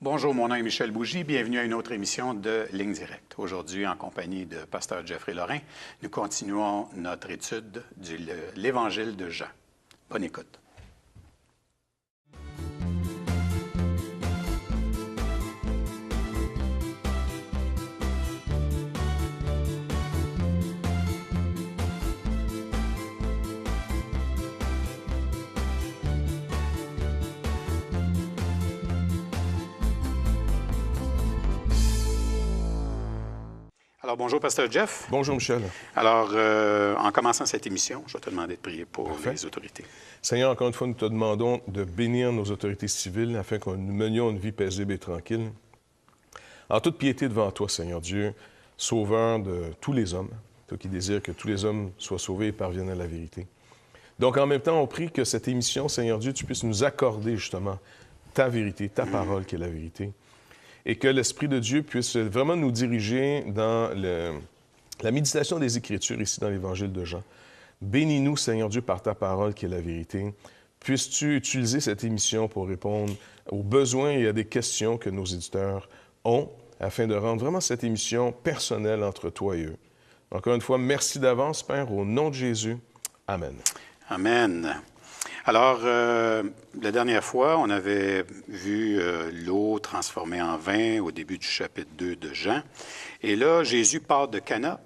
Bonjour, mon nom est Michel Bougie. Bienvenue à une autre émission de Ligne Directe. Aujourd'hui, en compagnie de Pasteur Jeffrey Lorrain, nous continuons notre étude de l'Évangile de Jean. Bonne écoute. Alors, bonjour, Pasteur Jeff. Bonjour, Michel. Alors, en commençant cette émission, je vais te demander de prier pour les autorités. Seigneur, encore une fois, nous te demandons de bénir nos autorités civiles afin que nous menions une vie paisible et tranquille. En toute piété devant toi, Seigneur Dieu, sauveur de tous les hommes, toi qui désires que tous les hommes soient sauvés et parviennent à la vérité. Donc, en même temps, on prie que cette émission, Seigneur Dieu, tu puisses nous accorder justement ta vérité, ta parole qui est la vérité. Et que l'Esprit de Dieu puisse vraiment nous diriger dans la méditation des Écritures ici dans l'Évangile de Jean. Bénis-nous, Seigneur Dieu, par ta parole qui est la vérité. Puisses-tu utiliser cette émission pour répondre aux besoins et à des questions que nos éditeurs ont afin de rendre vraiment cette émission personnelle entre toi et eux. Encore une fois, merci d'avance, Père, au nom de Jésus. Amen. Amen. Alors, la dernière fois, on avait vu l'eau transformée en vin au début du chapitre 2 de Jean. Et là, Jésus part de Cana,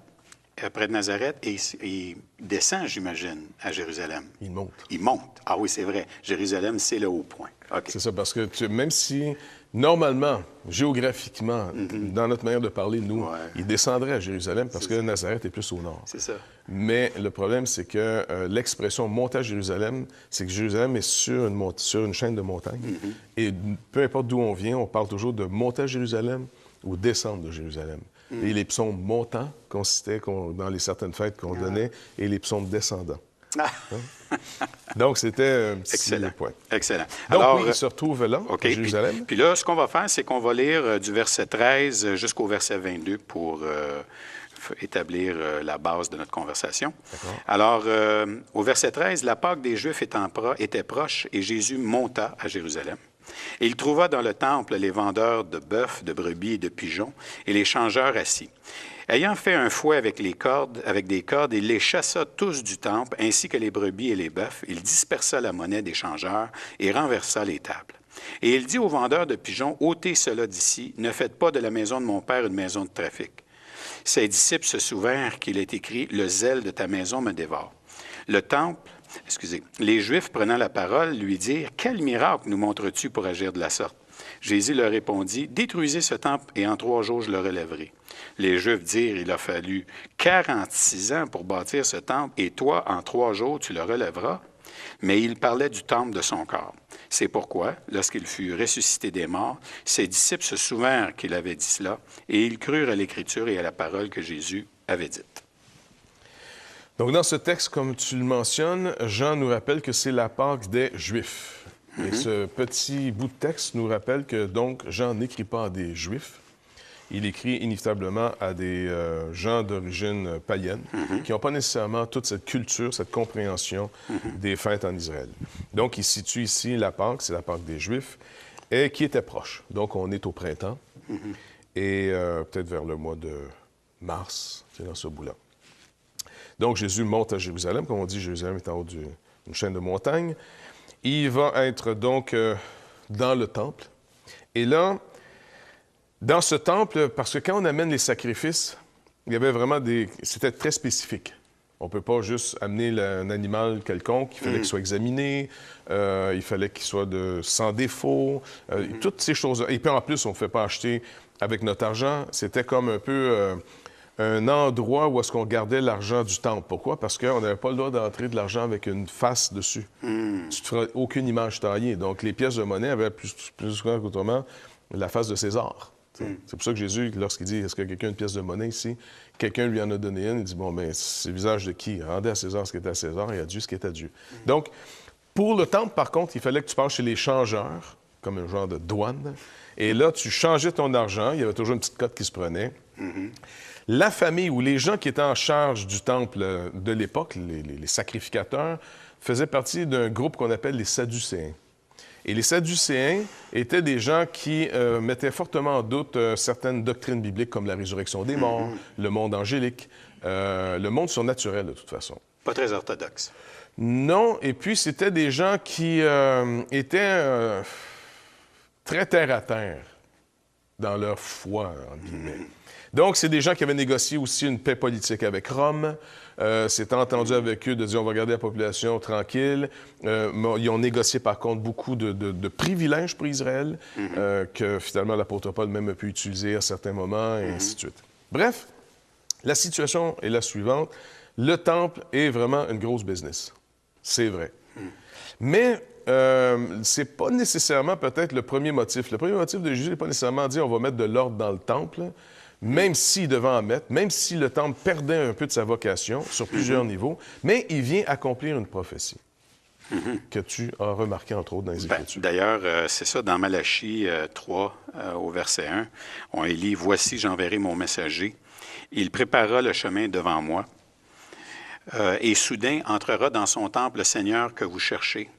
près de Nazareth, et il descend, j'imagine, à Jérusalem. Il monte. Il monte. Ah oui, c'est vrai. Jérusalem, c'est le haut point. Okay. C'est ça, parce que même si, normalement, géographiquement, dans notre manière de parler, nous, il descendrait à Jérusalem parce que Nazareth est plus au nord. C'est ça. Mais le problème, c'est que l'expression « monter à Jérusalem », c'est que Jérusalem est sur une chaîne de montagnes. Et peu importe d'où on vient, on parle toujours de monter à Jérusalem ou descendre de Jérusalem. Et les psaumes montants consistaient dans les certaines fêtes qu'on donnait, et les psaumes descendants. Donc, c'était un petit point. Excellent. Donc, alors, oui, il se retrouve là, à Jérusalem. Puis là, ce qu'on va faire, c'est qu'on va lire du verset 13 jusqu'au verset 22 pour établir la base de notre conversation. Alors, au verset 13, la Pâque des Juifs était proche et Jésus monta à Jérusalem. Et il trouva dans le temple les vendeurs de bœufs, de brebis et de pigeons et les changeurs assis. Ayant fait un fouet avec des cordes, il les chassa tous du temple, ainsi que les brebis et les bœufs. Il dispersa la monnaie des changeurs et renversa les tables. Et il dit aux vendeurs de pigeons, « Ôtez cela d'ici, ne faites pas de la maison de mon père une maison de trafic. » Ses disciples se souvinrent qu'il est écrit, « Le zèle de ta maison me dévore. » Les Juifs, prenant la parole, lui dirent, « Quel miracle nous montres-tu pour agir de la sorte? » Jésus leur répondit, « Détruisez ce temple et en 3 jours je le relèverai. » Les Juifs dirent, « Il a fallu 46 ans pour bâtir ce temple et toi, en 3 jours, tu le relèveras. » Mais il parlait du temple de son corps. C'est pourquoi, lorsqu'il fut ressuscité des morts, ses disciples se souvinrent qu'il avait dit cela et ils crurent à l'Écriture et à la parole que Jésus avait dite. Donc, dans ce texte, comme tu le mentionnes, Jean nous rappelle que c'est la Pâque des Juifs. Et ce petit bout de texte nous rappelle que, donc, Jean n'écrit pas à des Juifs. Il écrit inévitablement à des gens d'origine païenne qui n'ont pas nécessairement toute cette culture, cette compréhension des fêtes en Israël. Donc, il situe ici la Pâque, c'est la Pâque des Juifs, et qui était proche. Donc, on est au printemps et peut-être vers le mois de mars, c'est dans ce bout-là. Donc, Jésus monte à Jérusalem. Comme on dit, Jérusalem est en haut d'une chaîne de montagnes. Il va être donc dans le temple. Et là, dans ce temple, parce que quand on amène les sacrifices, il y avait vraiment c'était très spécifique. On ne peut pas juste amener un animal quelconque. Il fallait qu'il soit examiné, il fallait qu'il soit sans défaut, toutes ces choses-là. Et puis en plus, on ne fait pas acheter avec notre argent. C'était comme un peu un endroit où est-ce qu'on gardait l'argent du temple. Pourquoi? Parce qu'on n'avait pas le droit d'entrer de l'argent avec une face dessus. Tu ne feras aucune image taillée. Donc, les pièces de monnaie avaient plus qu'autrement la face de César. C'est pour ça que Jésus, lorsqu'il dit « Est-ce qu'il y a quelqu'un une pièce de monnaie ici? » Quelqu'un lui en a donné une. Il dit « Bon, bien, c'est le visage de qui? Rendez à César ce qui est à César et à Dieu ce qui est à Dieu. » Donc, pour le temple, par contre, il fallait que tu passes chez les changeurs, comme un genre de douane. Et là, tu changeais ton argent. Il y avait toujours une petite cote qui se prenait. La famille ou les gens qui étaient en charge du temple de l'époque, les sacrificateurs, faisaient partie d'un groupe qu'on appelle les Sadducéens. Et les Sadducéens étaient des gens qui mettaient fortement en doute certaines doctrines bibliques comme la résurrection des morts, le monde angélique, le monde surnaturel de toute façon. Pas très orthodoxe. Non, et puis c'était des gens qui étaient très terre-à-terre dans leur foi, entre guillemets. Donc, c'est des gens qui avaient négocié aussi une paix politique avec Rome. C'est entendu avec eux de dire on va garder la population tranquille. Ils ont négocié par contre beaucoup de privilèges pour Israël que finalement l'apôtre Paul même a pu utiliser à certains moments et ainsi de suite. Bref, la situation est la suivante. Le temple est vraiment une grosse business. C'est vrai. Mais c'est pas nécessairement peut-être le premier motif. Le premier motif de Jésus n'est pas nécessairement de dire on va mettre de l'ordre dans le temple, même s'il devait en mettre, même si le temple perdait un peu de sa vocation sur plusieurs niveaux, mais il vient accomplir une prophétie que tu as remarqué entre autres dans les Écritures. D'ailleurs, c'est ça, dans Malachie 3, au verset 1, on lit « Voici, j'enverrai mon messager. Il préparera le chemin devant moi. Et soudain entrera dans son temple le Seigneur que vous cherchez,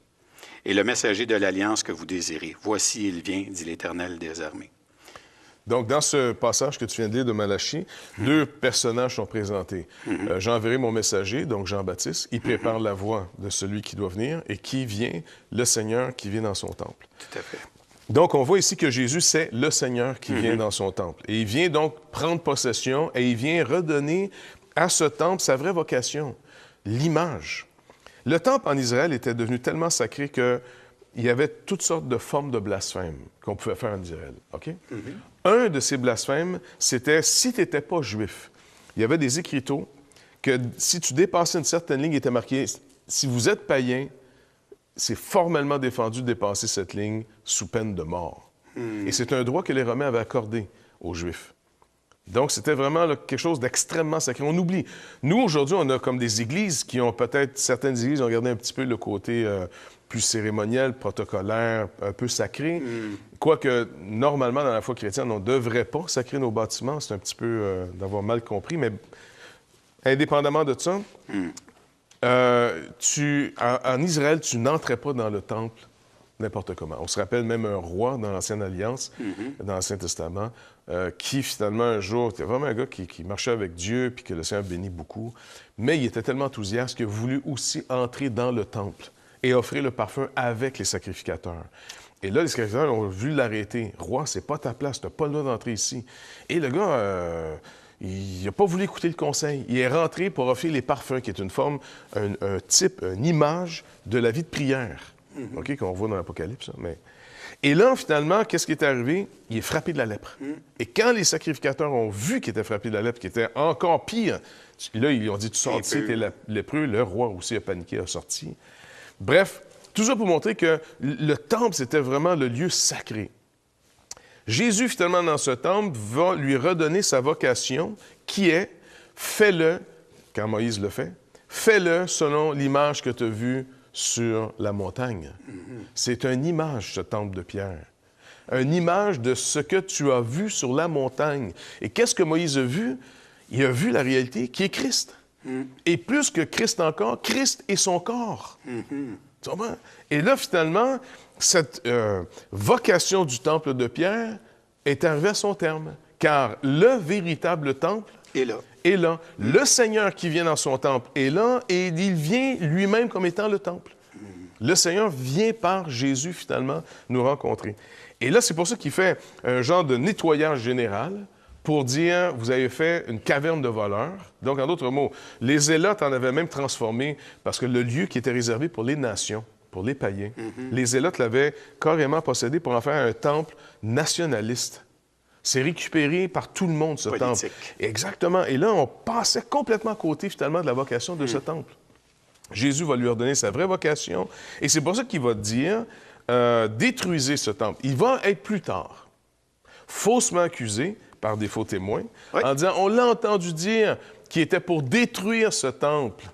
et le messager de l'Alliance que vous désirez. Voici, il vient, dit l'Éternel des armées. » Donc, dans ce passage que tu viens de lire de Malachie, deux personnages sont présentés. J'enverrai mon messager, donc Jean-Baptiste, il prépare la voie de celui qui doit venir, et qui vient, le Seigneur qui vient dans son temple. Tout à fait. Donc, on voit ici que Jésus, c'est le Seigneur qui vient dans son temple. Et il vient donc prendre possession, et il vient redonner à ce temple sa vraie vocation, l'image. Le temple en Israël était devenu tellement sacré qu'il y avait toutes sortes de formes de blasphème qu'on pouvait faire en Israël. OK? Un de ces blasphèmes, c'était si tu n'étais pas juif. Il y avait des écriteaux que si tu dépassais une certaine ligne, il était marqué « Si vous êtes païen, c'est formellement défendu de dépasser cette ligne sous peine de mort. » Et c'est un droit que les Romains avaient accordé aux Juifs. Donc, c'était vraiment là, quelque chose d'extrêmement sacré. On oublie. Nous, aujourd'hui, on a comme des églises qui ont peut-être... Certaines églises ont gardé un petit peu le côté plus cérémoniel, protocolaire, un peu sacré. Quoique, normalement, dans la foi chrétienne, on ne devrait pas sacrer nos bâtiments. C'est un petit peu d'avoir mal compris. Mais indépendamment de ça, en Israël, tu n'entrais pas dans le temple n'importe comment. On se rappelle même un roi dans l'Ancienne Alliance, dans l'Ancien Testament, qui finalement un jour, c'était vraiment un gars qui marchait avec Dieu, puis que le Seigneur bénit beaucoup, mais il était tellement enthousiaste qu'il a voulu aussi entrer dans le temple et offrir le parfum avec les sacrificateurs. Et là, les sacrificateurs ont vu l'arrêter. « Roi, c'est pas ta place, tu n'as pas le droit d'entrer ici. » Et le gars... il n'a pas voulu écouter le conseil. Il est rentré pour offrir les parfums, qui est une forme, un type, une image de la vie de prière, OK, qu'on voit dans l'Apocalypse. Mais... Et là, finalement, qu'est-ce qui est arrivé? Il est frappé de la lèpre. Et quand les sacrificateurs ont vu qu'il était frappé de la lèpre, qui était encore pire, là, ils lui ont dit, tu sortis, t'es lépreux. Le roi aussi a paniqué, a sorti. Bref, tout ça pour montrer que le temple, c'était vraiment le lieu sacré. Jésus, finalement, dans ce temple, va lui redonner sa vocation, qui est « fais-le », quand Moïse le fait, « fais-le selon l'image que tu as vue sur la montagne. » C'est une image, ce temple de pierre. Une image de ce que tu as vu sur la montagne. Et qu'est-ce que Moïse a vu? Il a vu la réalité qui est Christ. Et plus que Christ encore, Christ est son corps. Tu comprends? Et là, finalement, cette vocation du temple de pierre est arrivée à son terme, car le véritable temple est là. Est là. Le Seigneur qui vient dans son temple est là, et il vient lui-même comme étant le temple. Le Seigneur vient par Jésus, finalement, nous rencontrer. Et là, c'est pour ça qu'il fait un genre de nettoyage général pour dire, vous avez fait une caverne de voleurs. Donc, en d'autres mots, les Zélotes en avaient même transformé, parce que le lieu qui était réservé pour les nations, pour les païens, les Zélotes l'avaient carrément possédé pour en faire un temple nationaliste. C'est récupéré par tout le monde, ce temple. Exactement. Et là, on passait complètement à côté, finalement, de la vocation de ce temple. Jésus va lui redonner sa vraie vocation, et c'est pour ça qu'il va dire, détruisez ce temple. Il va être plus tard faussement accusé par des faux témoins, en disant, on l'a entendu dire qu'il était pour détruire ce temple.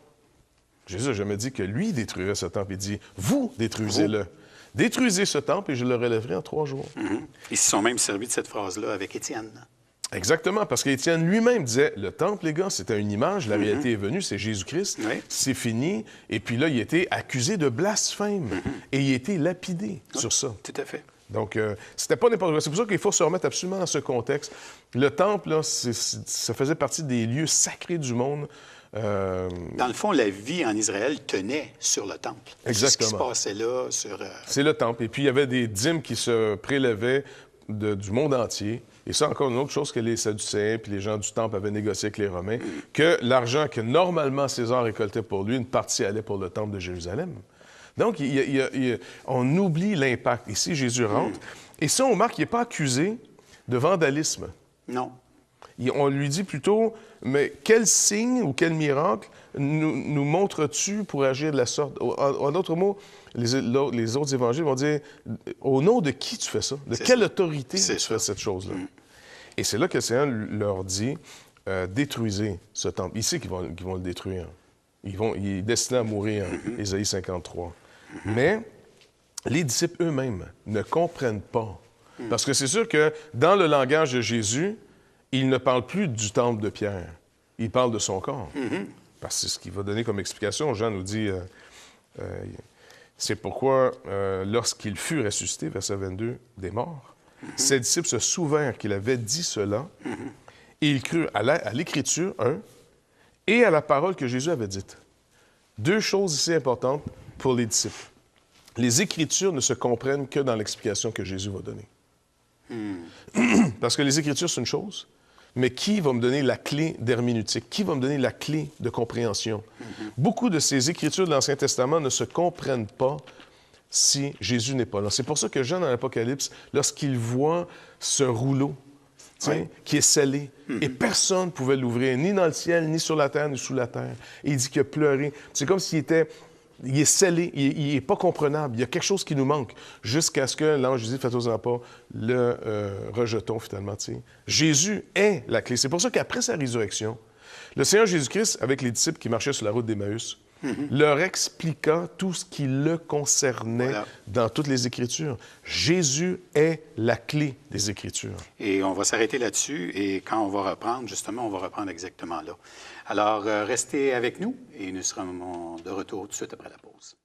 Jésus n'a jamais dit que lui détruirait ce temple. Il dit, vous détruisez-le. Détruisez ce temple et je le relèverai en 3 jours. Ils se sont même servis de cette phrase-là avec Étienne. Exactement, parce qu'Étienne lui-même disait, le temple, les gars, c'était une image, la réalité est venue, c'est Jésus-Christ, c'est fini. Et puis là, il a été accusé de blasphème et il a été lapidé sur ça. Tout à fait. Donc, c'était pas n'importe quoi. C'est pour ça qu'il faut se remettre absolument dans ce contexte. Le temple, là, ça faisait partie des lieux sacrés du monde. Dans le fond, la vie en Israël tenait sur le temple. Exactement. Ce qui se passait là sur... C'est le temple. Et puis, il y avait des dîmes qui se prélevaient du monde entier. Et ça, encore une autre chose que les Sadducéens puis les gens du temple avaient négocié avec les Romains, que l'argent que normalement César récoltait pour lui, une partie allait pour le temple de Jérusalem. Donc, on oublie l'impact. Ici, Jésus rentre. Et ça, on remarque qu'il n'est pas accusé de vandalisme. Non. On lui dit plutôt, mais quel signe ou quel miracle nous montres-tu pour agir de la sorte? En d'autres mots, les autres évangiles vont dire, au nom de qui tu fais ça? De quelle autorité tu fais cette chose-là? Et c'est là que le Seigneur leur dit, détruisez ce temple. Ici qu'ils vont le détruire. Il est destiné à mourir, Ésaïe 53. Mais les disciples eux-mêmes ne comprennent pas. Parce que c'est sûr que dans le langage de Jésus, il ne parle plus du temple de Pierre. Il parle de son corps. Parce que c'est ce qu'il va donner comme explication. Jean nous dit, c'est pourquoi lorsqu'il fut ressuscité, verset 22, des morts, ses disciples se souvinrent qu'il avait dit cela, et ils crurent à l'Écriture, et à la parole que Jésus avait dite. Deux choses ici importantes pour les disciples. Les Écritures ne se comprennent que dans l'explication que Jésus va donner. Parce que les Écritures, c'est une chose, mais qui va me donner la clé d'herméneutique? Qui va me donner la clé de compréhension? Beaucoup de ces Écritures de l'Ancien Testament ne se comprennent pas si Jésus n'est pas là. C'est pour ça que Jean, dans l'Apocalypse, lorsqu'il voit ce rouleau, qui est scellé. Et personne ne pouvait l'ouvrir, ni dans le ciel, ni sur la terre, ni sous la terre. Et il dit qu'il a pleuré. C'est comme s'il était... Il est scellé, il n'est pas comprenable. Il y a quelque chose qui nous manque, jusqu'à ce que l'ange dit, faites-en pas, le rejetons finalement. T'sais. Jésus est la clé. C'est pour ça qu'après sa résurrection, le Seigneur Jésus-Christ, avec les disciples qui marchaient sur la route d'Emmaüs, leur expliqua tout ce qui le concernait dans toutes les Écritures. Jésus est la clé des Écritures. Et on va s'arrêter là-dessus, et quand on va reprendre, justement, on va reprendre exactement là. Alors, restez avec nous, et nous serons de retour tout de suite après la pause.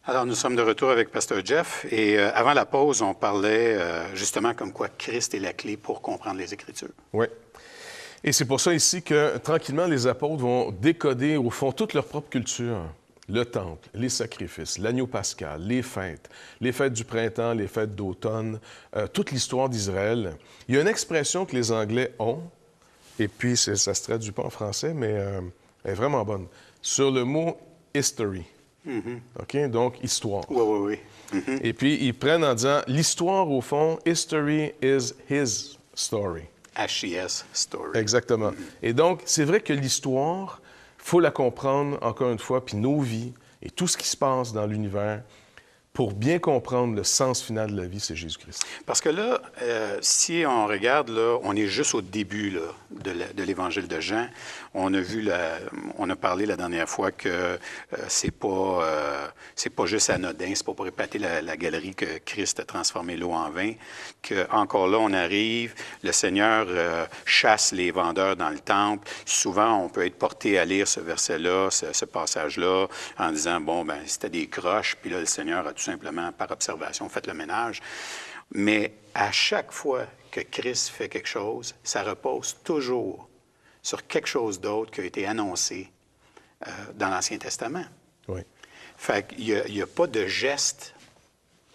Alors, nous sommes de retour avec Pasteur Jeff. Et avant la pause, on parlait justement comme quoi Christ est la clé pour comprendre les Écritures. Oui. Et c'est pour ça ici que, tranquillement, les apôtres vont décoder, au fond, toute leur propre culture. Le temple, les sacrifices, l'agneau pascal, les fêtes du printemps, les fêtes d'automne, toute l'histoire d'Israël. Il y a une expression que les Anglais ont, et puis ça ne se traduit pas en français, mais elle est vraiment bonne, sur le mot « history ». OK? Donc, histoire. Oui. Et puis, ils prennent en disant, l'histoire, au fond, history is his story. H-I-S, story. Exactement. Et donc, c'est vrai que l'histoire, il faut la comprendre, encore une fois, puis nos vies et tout ce qui se passe dans l'univers pour bien comprendre le sens final de la vie, c'est Jésus-Christ. Parce que là, si on regarde, là, on est juste au début là, de l'Évangile de Jean. On a parlé la dernière fois que c'est pas juste anodin, c'est pas pour épater la galerie que Christ a transformé l'eau en vin. Que encore là, on arrive, le Seigneur chasse les vendeurs dans le temple. Souvent, on peut être porté à lire ce verset-là, ce passage-là, en disant, bon, ben c'était des croches, puis là, le Seigneur a tout simplement, par observation, fait le ménage. Mais à chaque fois que Christ fait quelque chose, ça repose toujours sur quelque chose d'autre qui a été annoncé dans l'Ancien Testament. Oui. Fait qu'il n'y a pas de gestes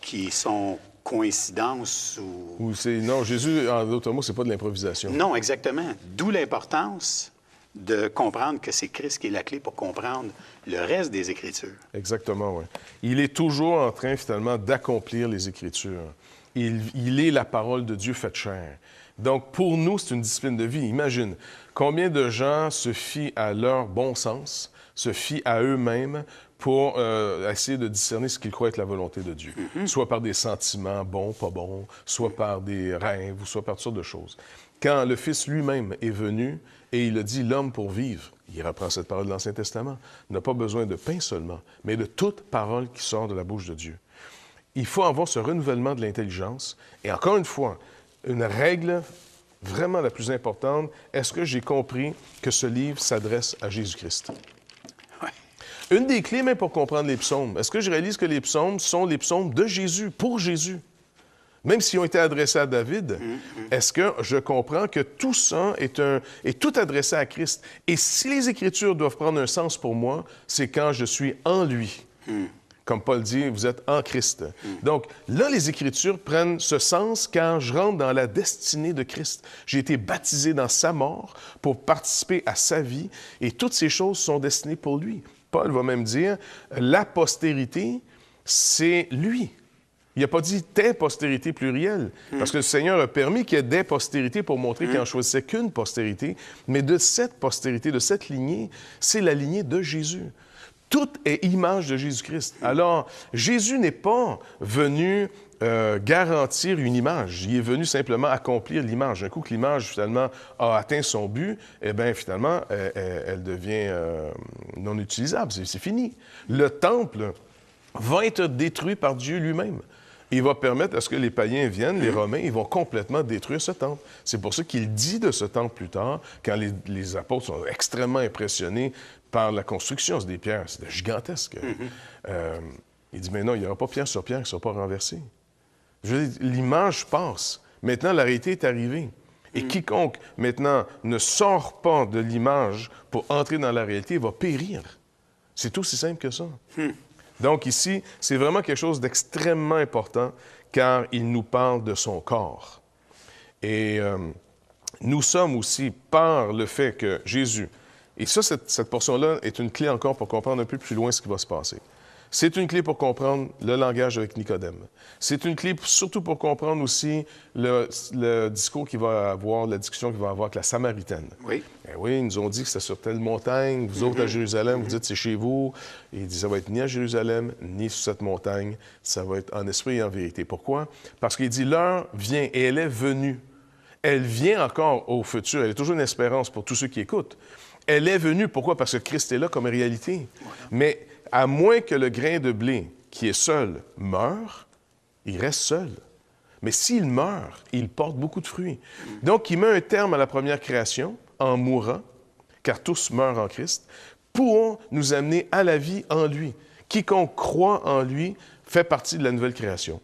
qui sont coïncidences ou... Non, Jésus, en d'autres mots, c'est pas de l'improvisation. Non, exactement. D'où l'importance de comprendre que c'est Christ qui est la clé pour comprendre le reste des Écritures. Exactement, oui. Il est toujours en train, finalement, d'accomplir les Écritures. Il est la parole de Dieu faite chair. Donc, pour nous, c'est une discipline de vie. Imagine, combien de gens se fient à leur bon sens, se fient à eux-mêmes pour essayer de discerner ce qu'ils croient être la volonté de Dieu. Soit par des sentiments bons, pas bons, soit par des rêves, ou soit par toutes sortes de choses. Quand le Fils lui-même est venu et il a dit « l'homme pour vivre », il reprend cette parole de l'Ancien Testament, n'a pas besoin de pain seulement, mais de toute parole qui sort de la bouche de Dieu. Il faut avoir ce renouvellement de l'intelligence. Et encore une fois, une règle vraiment la plus importante, est-ce que j'ai compris que ce livre s'adresse à Jésus-Christ? Ouais. Une des clés même pour comprendre les psaumes, est-ce que je réalise que les psaumes sont les psaumes de Jésus, pour Jésus? Même s'ils ont été adressés à David, est-ce que je comprends que tout ça est tout adressé à Christ? Et si les Écritures doivent prendre un sens pour moi, c'est quand je suis en lui. Comme Paul dit, vous êtes en Christ. Donc, là, les Écritures prennent ce sens quand je rentre dans la destinée de Christ. J'ai été baptisé dans sa mort pour participer à sa vie, et toutes ces choses sont destinées pour lui. Paul va même dire, la postérité, c'est lui. Il n'a pas dit « tes postérités » plurielles, parce que le Seigneur a permis qu'il y ait des postérités pour montrer qu'il n'en choisissait qu'une postérité, mais de cette postérité, de cette lignée, c'est la lignée de Jésus. Tout est image de Jésus-Christ. Alors, Jésus n'est pas venu garantir une image. Il est venu simplement accomplir l'image. Un coup que l'image, finalement, a atteint son but, eh bien, finalement, elle devient non utilisable. C'est fini. Le temple va être détruit par Dieu lui-même. Il va permettre à ce que les païens viennent, les Romains, ils vont complètement détruire ce temple. C'est pour ça qu'il dit de ce temple plus tard, quand les apôtres sont extrêmement impressionnés par la construction. C'est des pierres, c'est gigantesque. Il dit, mais non, il n'y aura pas pierre sur pierre qui ne sera pas renversée. Je veux dire, l'image passe. Maintenant, la réalité est arrivée. Et quiconque, maintenant, ne sort pas de l'image pour entrer dans la réalité va périr. C'est aussi simple que ça. Donc ici, c'est vraiment quelque chose d'extrêmement important, car il nous parle de son corps. Et nous sommes aussi, par le fait que Jésus... Et ça, cette portion-là est une clé encore pour comprendre un peu plus loin ce qui va se passer. C'est une clé pour comprendre le langage avec Nicodème. C'est une clé surtout pour comprendre aussi le discours qu'il va avoir, la discussion qu'il va avoir avec la Samaritaine. Oui. Eh oui, ils nous ont dit que c'était sur telle montagne. Vous autres à Jérusalem, vous dites c'est chez vous. Et il dit ça va être ni à Jérusalem, ni sur cette montagne. Ça va être en esprit et en vérité. Pourquoi? Parce qu'il dit l'heure vient et elle est venue. Elle vient encore au futur. Elle est toujours une espérance pour tous ceux qui écoutent. Elle est venue. Pourquoi? Parce que Christ est là comme réalité. Voilà. Mais à moins que le grain de blé qui est seul meure, il reste seul. Mais s'il meurt, il porte beaucoup de fruits. Donc, il met un terme à la première création en mourant, car tous meurent en Christ, pour nous amener à la vie en lui. Quiconque croit en lui fait partie de la nouvelle création.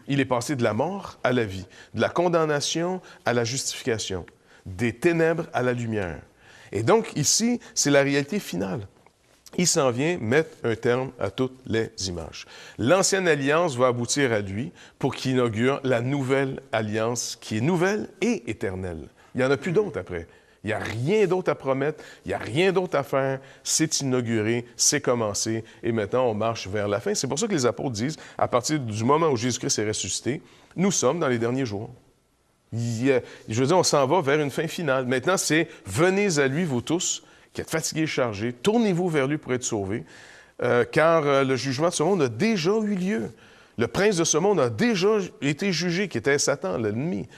Il est passé de la mort à la vie, de la condamnation à la justification, des ténèbres à la lumière. Et donc, ici, c'est la réalité finale. Il s'en vient mettre un terme à toutes les images. L'Ancienne Alliance va aboutir à lui pour qu'il inaugure la Nouvelle Alliance qui est nouvelle et éternelle. Il n'y en a plus d'autres après. Il n'y a rien d'autre à promettre, il n'y a rien d'autre à faire. C'est inauguré, c'est commencé, et maintenant on marche vers la fin. C'est pour ça que les apôtres disent, à partir du moment où Jésus-Christ est ressuscité, nous sommes dans les derniers jours. Je veux dire, on s'en va vers une fin finale. Maintenant, c'est « Venez à lui, vous tous, qui êtes fatigués et chargés, tournez-vous vers lui pour être sauvés, car le jugement de ce monde a déjà eu lieu. » Le prince de ce monde a déjà été jugé, qui était Satan, l'ennemi.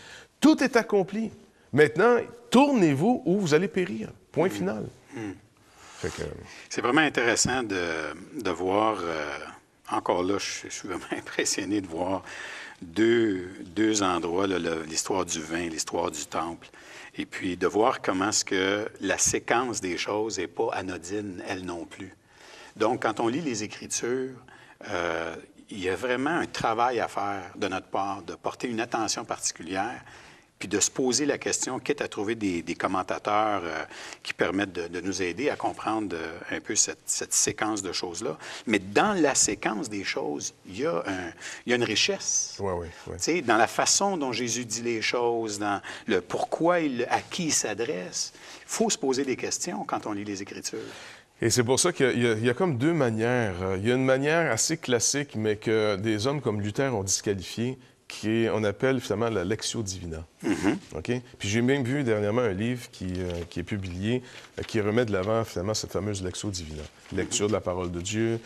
Tout est accompli. Maintenant, tournez-vous ou vous allez périr. Point final. Fait que... C'est vraiment intéressant de voir, encore là, je suis vraiment impressionné de voir deux endroits, là, l'histoire du vin, l'histoire du temple, et puis de voir comment est-ce que la séquence des choses n'est pas anodine, elle non plus. Donc, quand on lit les Écritures, il y a vraiment un travail à faire de notre part, de porter une attention particulière, puis de se poser la question, quitte à trouver des commentateurs qui permettent de nous aider à comprendre un peu cette séquence de choses-là. Mais dans la séquence des choses, il y a une richesse. Oui. Tu sais, dans la façon dont Jésus dit les choses, dans le pourquoi, à qui il s'adresse. Il faut se poser des questions quand on lit les Écritures. Et c'est pour ça qu'il y a comme deux manières. Il y a une manière assez classique, mais que des hommes comme Luther ont disqualifiée, on appelle finalement la Lectio Divina. OK? Puis j'ai même vu dernièrement un livre qui est publié, qui remet de l'avant finalement cette fameuse Lectio Divina. Lecture de la parole de Dieu,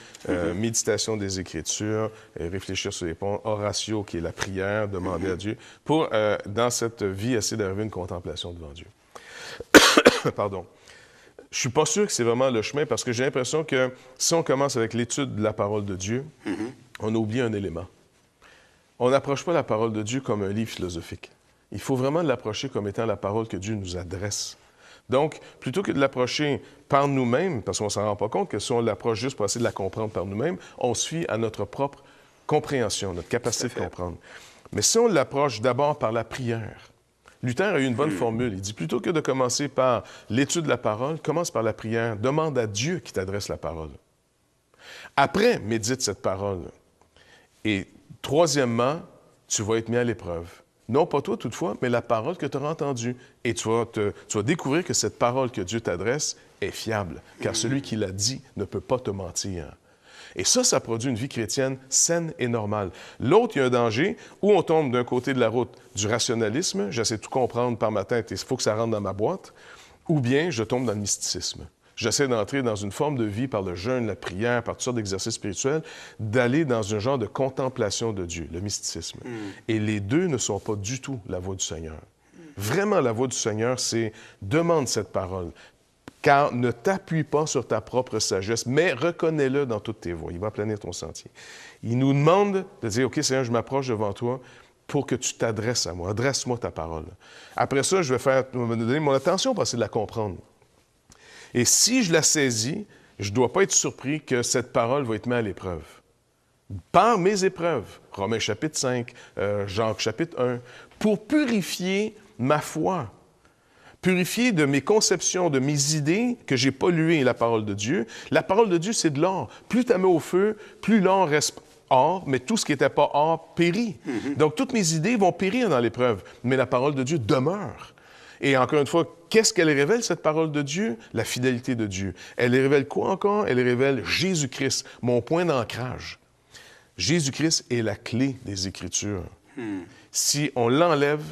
méditation des Écritures, réfléchir sur les ponts, oratio, qui est la prière, demander à Dieu, pour, dans cette vie, essayer d'arriver à une contemplation devant Dieu. Pardon. Je suis pas sûr que c'est vraiment le chemin, parce que j'ai l'impression que si on commence avec l'étude de la parole de Dieu, on oublie un élément. On n'approche pas la parole de Dieu comme un livre philosophique. Il faut vraiment l'approcher comme étant la parole que Dieu nous adresse. Donc, plutôt que de l'approcher par nous-mêmes, parce qu'on ne s'en rend pas compte que si on l'approche juste pour essayer de la comprendre par nous-mêmes, on se fie à notre propre compréhension, notre capacité de comprendre. Mais si on l'approche d'abord par la prière, Luther a eu une bonne formule. Il dit, plutôt que de commencer par l'étude de la parole, commence par la prière. Demande à Dieu qui t'adresse la parole. Après, médite cette parole. Et troisièmement, tu vas être mis à l'épreuve. Non pas toi toutefois, mais la parole que tu auras entendue. Et tu vas découvrir que cette parole que Dieu t'adresse est fiable, car celui qui l'a dit ne peut pas te mentir. Et ça produit une vie chrétienne saine et normale. L'autre, il y a un danger où on tombe d'un côté de la route du rationalisme, j'essaie de tout comprendre par ma tête et il faut que ça rentre dans ma boîte, ou bien je tombe dans le mysticisme. J'essaie d'entrer dans une forme de vie par le jeûne, la prière, par toutes sortes d'exercices spirituels, d'aller dans un genre de contemplation de Dieu, le mysticisme. Et les deux ne sont pas du tout la voie du Seigneur. Vraiment, la voie du Seigneur, c'est demande cette parole. Car ne t'appuie pas sur ta propre sagesse, mais reconnais-le dans toutes tes voies. Il va aplanir ton sentier. Il nous demande de dire, OK, Seigneur, je m'approche devant toi pour que tu t'adresses à moi. Adresse-moi ta parole. Après ça, je vais donner mon attention pour essayer de la comprendre. Et si je la saisis, je ne dois pas être surpris que cette parole va être mise à l'épreuve. Par mes épreuves, Romains chapitre 5, Jacques chapitre 1, pour purifier ma foi. Purifier de mes conceptions, de mes idées, que j'ai pollué la parole de Dieu. La parole de Dieu, c'est de l'or. Plus tu la mets au feu, plus l'or reste or, mais tout ce qui n'était pas or périt. Donc, toutes mes idées vont périr dans l'épreuve, mais la parole de Dieu demeure. Et encore une fois, qu'est-ce qu'elle révèle, cette parole de Dieu? La fidélité de Dieu. Elle révèle quoi encore? Elle révèle Jésus-Christ, mon point d'ancrage. Jésus-Christ est la clé des Écritures. Si on l'enlève,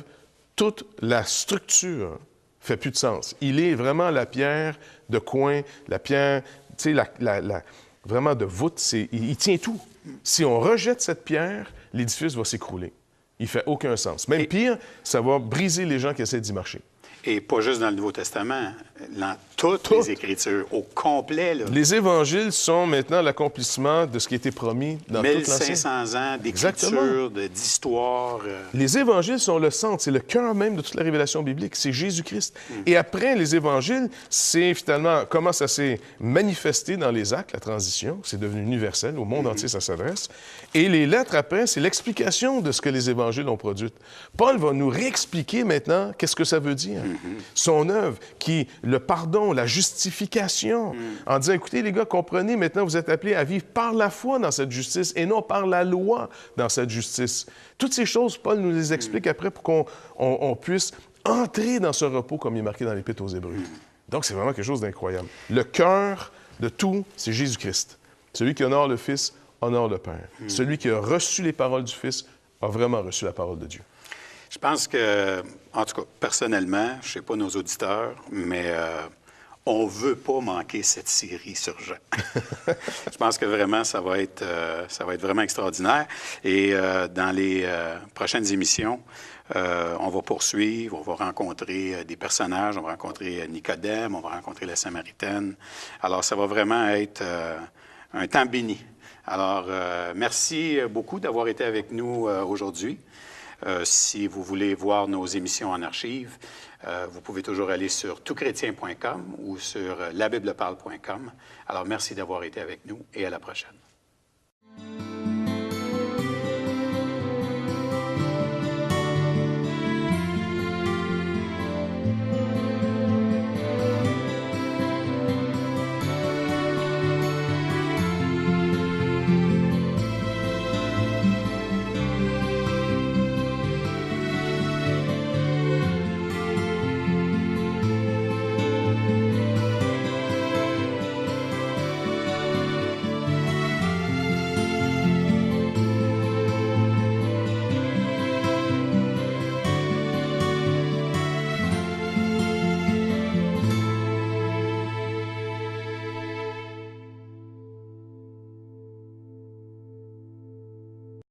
toute la structure fait plus de sens. Il est vraiment la pierre de coin, la pierre, tu sais, vraiment de voûte, il tient tout. Si on rejette cette pierre, l'édifice va s'écrouler. Il fait aucun sens. Même pire, ça va briser les gens qui essaient d'y marcher. Et pas juste dans le Nouveau Testament, dans toutes les Écritures, au complet. Là. Les évangiles sont maintenant l'accomplissement de ce qui a été promis dans toute l'Ancien. 1500 ans d'écriture, d'histoire. Les évangiles sont le centre, c'est le cœur même de toute la révélation biblique, c'est Jésus-Christ. Et après les évangiles, c'est finalement comment ça s'est manifesté dans les actes, la transition, c'est devenu universel, au monde entier ça s'adresse. Et les lettres après, c'est l'explication de ce que les évangiles ont produit. Paul va nous réexpliquer maintenant qu'est-ce que ça veut dire. Son œuvre, le pardon, la justification, en disant, écoutez les gars, comprenez, maintenant vous êtes appelés à vivre par la foi dans cette justice et non par la loi dans cette justice. Toutes ces choses, Paul nous les explique après pour qu'on puisse entrer dans ce repos comme il est marqué dans l'Épître aux Hébreux. Donc c'est vraiment quelque chose d'incroyable. Le cœur de tout, c'est Jésus-Christ. Celui qui honore le Fils, honore le Père. Celui qui a reçu les paroles du Fils a vraiment reçu la parole de Dieu. Je pense que, en tout cas, personnellement, je ne sais pas nos auditeurs, mais on ne veut pas manquer cette série sur Jean. Je pense que vraiment, ça va être vraiment extraordinaire. Et dans les prochaines émissions, on va poursuivre, on va rencontrer des personnages, on va rencontrer Nicodème, on va rencontrer la Samaritaine. Alors, ça va vraiment être un temps béni. Alors, merci beaucoup d'avoir été avec nous aujourd'hui. Si vous voulez voir nos émissions en archive, vous pouvez toujours aller sur toutchrétien.com ou sur labibleparle.com. Alors, merci d'avoir été avec nous et à la prochaine.